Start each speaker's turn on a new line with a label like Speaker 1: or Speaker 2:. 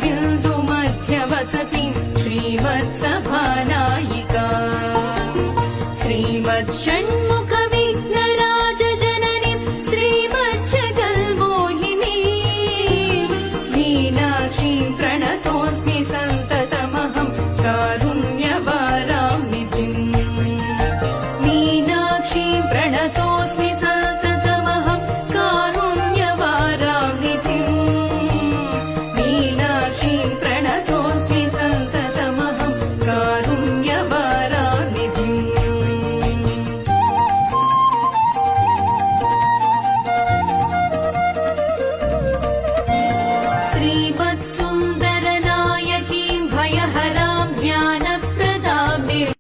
Speaker 1: बिन्दुमध्यवसतिं श्रीमत्सभानायिका श्रीमच्छण्मुखविघ्नराजजननीं श्रीमज्जगन्मोहिनी मीनाक्षीं प्रणतोऽस्मि सन्ततमहं कारुण्यवारां निधिम् मीनाक्षीं प्रणतोऽस्मि सन्ततमहं कारुण्यवारां निधिम् मीनाक्षीं प्रणतोऽस्मि सन्ततमहं कारुण्यवारां निधिम् श्रीमत्सुन्दरनायकीं भयहरां ज्ञान